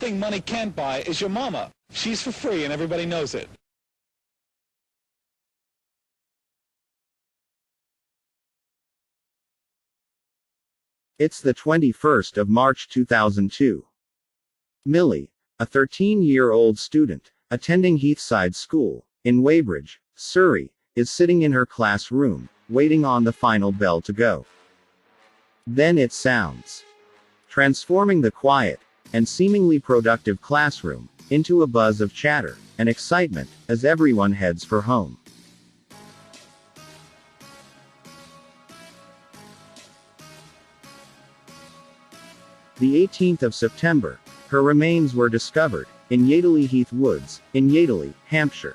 thing money can't buy is your mama. She's for free and everybody knows it. It's the 21st of March 2002. Milly, a 13-year-old student, attending Heathside School, in Weybridge, Surrey, is sitting in her classroom, waiting on the final bell to go. Then it sounds, transforming the quiet, and seemingly productive classroom, into a buzz of chatter, and excitement, as everyone heads for home. The 18th of September, her remains were discovered, in Yateley Heath Woods, in Yateley, Hampshire.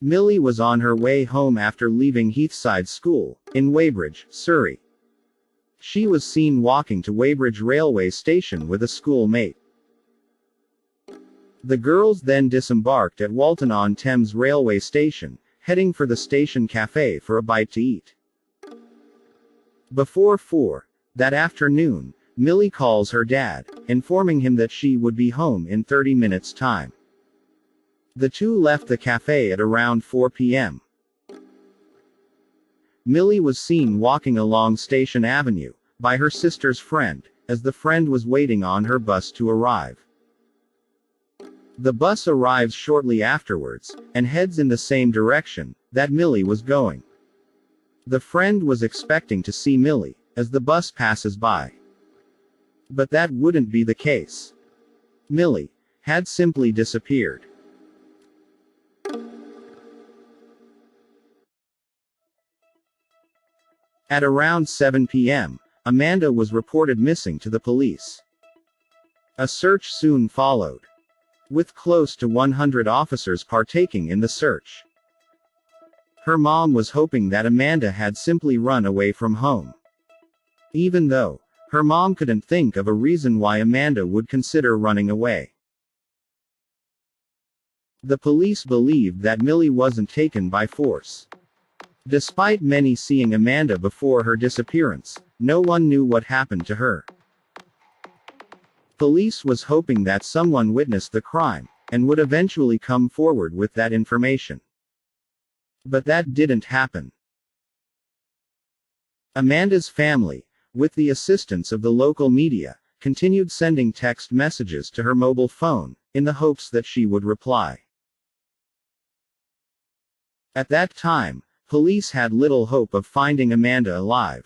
Milly was on her way home after leaving Heathside School, in Weybridge, Surrey. She was seen walking to Weybridge railway station with a schoolmate. The girls then disembarked at Walton-on-Thames railway station, heading for the station cafe for a bite to eat. Before 4 that afternoon, Milly calls her dad, informing him that she would be home in 30 minutes' time. The two left the cafe at around 4 p.m. Milly was seen walking along Station Avenue, by her sister's friend, as the friend was waiting on her bus to arrive. The bus arrives shortly afterwards, and heads in the same direction that Milly was going. The friend was expecting to see Milly, as the bus passes by. But that wouldn't be the case. Milly had simply disappeared. At around 7 p.m., Amanda was reported missing to the police. A search soon followed, with close to 100 officers partaking in the search. Her mom was hoping that Amanda had simply run away from home. Even though her mom couldn't think of a reason why Amanda would consider running away. The police believed that Milly wasn't taken by force. Despite many seeing Amanda before her disappearance, no one knew what happened to her. Police was hoping that someone witnessed the crime, and would eventually come forward with that information. But that didn't happen. Amanda's family, with the assistance of the local media, continued sending text messages to her mobile phone, in the hopes that she would reply. At that time, police had little hope of finding Amanda alive.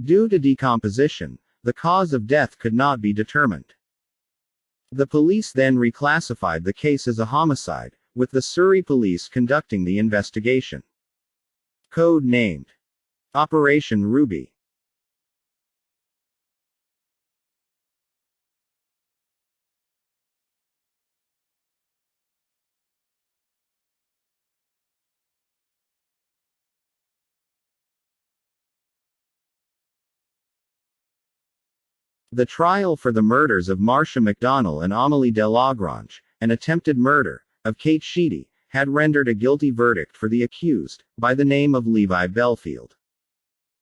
Due to decomposition, the cause of death could not be determined. The police then reclassified the case as a homicide, with the Surrey police conducting the investigation. Code named Operation Ruby. The trial for the murders of Marcia McDonnell and Amélie Delagrange, and attempted murder of Kate Sheedy, had rendered a guilty verdict for the accused, by the name of Levi Bellfield.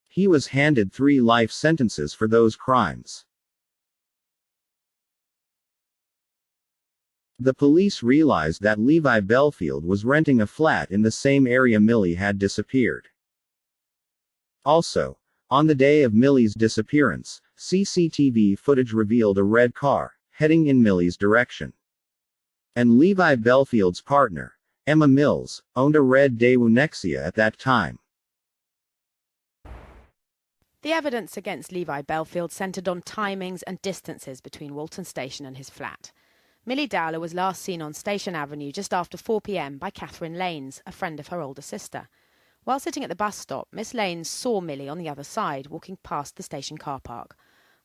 He was handed 3 life sentences for those crimes. The police realized that Levi Bellfield was renting a flat in the same area Milly had disappeared. Also, on the day of Milly's disappearance, CCTV footage revealed a red car, heading in Milly's direction. And Levi Bellfield's partner, Emma Mills, owned a red Daewoo Nexia at that time. The evidence against Levi Bellfield centred on timings and distances between Walton Station and his flat. Milly Dowler was last seen on Station Avenue just after 4 p.m. by Catherine Lanes, a friend of her older sister. While sitting at the bus stop, Miss Lanes saw Milly on the other side, walking past the station car park.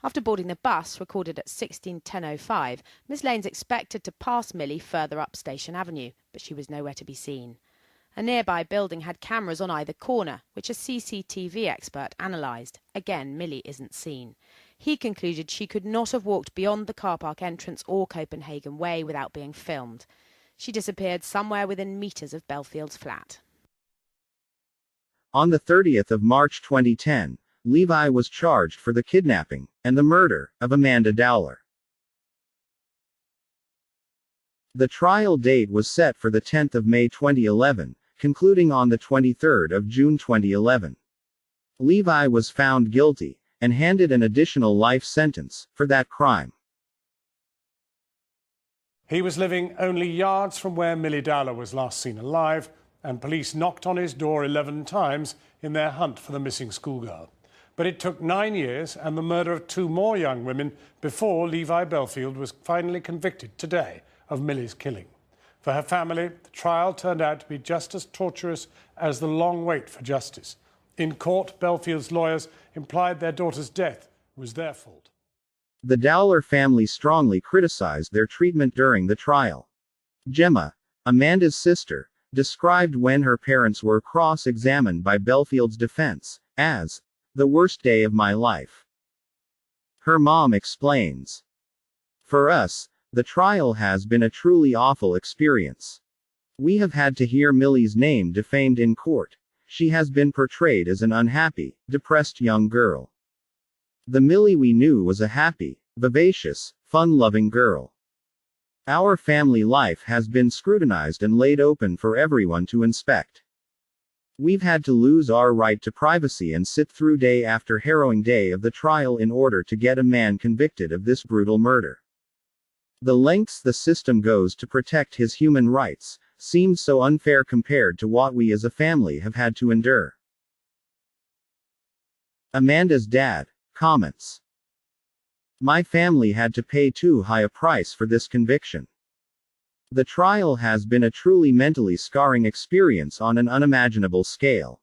After boarding the bus, recorded at 16:10:05, Miss Lanes expected to pass Milly further up Station Avenue, but she was nowhere to be seen. A nearby building had cameras on either corner, which a CCTV expert analysed. Again, Milly isn't seen. He concluded she could not have walked beyond the car park entrance or Copenhagen Way without being filmed. She disappeared somewhere within metres of Bellfield's flat. On the 30th of March 2010, Levi was charged for the kidnapping and the murder of Amanda Dowler. The trial date was set for the 10th of May 2011, concluding on the 23rd of June 2011. Levi was found guilty and handed an additional life sentence for that crime. He was living only yards from where Milly Dowler was last seen alive, and police knocked on his door 11 times in their hunt for the missing schoolgirl. But it took 9 years and the murder of 2 more young women before Levi Bellfield was finally convicted today of Milly's killing. For her family, the trial turned out to be just as torturous as the long wait for justice. In court, Bellfield's lawyers implied their daughter's death was their fault. The Dowler family strongly criticized their treatment during the trial. Gemma, Amanda's sister, described when her parents were cross-examined by Bellfield's defense as the worst day of my life. Her mom explains, "For us, the trial has been a truly awful experience. We have had to hear Milly's name defamed in court. She has been portrayed as an unhappy, depressed young girl. The Milly we knew was a happy, vivacious, fun-loving girl. Our family life has been scrutinized and laid open for everyone to inspect. We've had to lose our right to privacy and sit through day after harrowing day of the trial in order to get a man convicted of this brutal murder. The lengths the system goes to protect his human rights seems so unfair compared to what we as a family have had to endure." Amanda's dad comments, "My family had to pay too high a price for this conviction. The trial has been a truly mentally scarring experience on an unimaginable scale.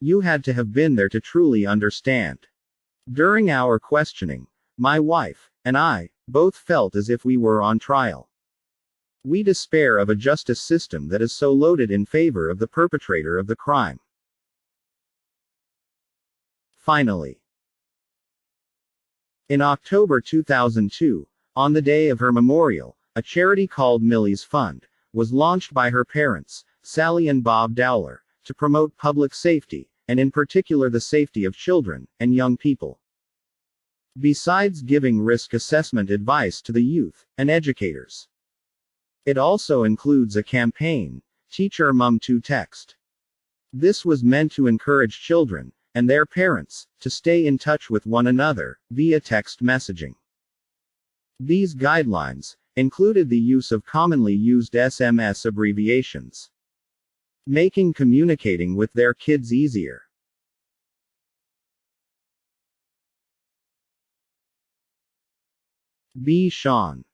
You had to have been there to truly understand. During our questioning, my wife and I both felt as if we were on trial. We despair of a justice system that is so loaded in favor of the perpetrator of the crime." Finally, in October 2002, on the day of her memorial, a charity called Milly's Fund was launched by her parents, Sally and Bob Dowler, to promote public safety, and in particular the safety of children and young people. Besides giving risk assessment advice to the youth and educators, it also includes a campaign, Teach Your Mum to Text. This was meant to encourage children and their parents to stay in touch with one another via text messaging. These guidelines included the use of commonly used SMS abbreviations, making communicating with their kids easier. B. Sean.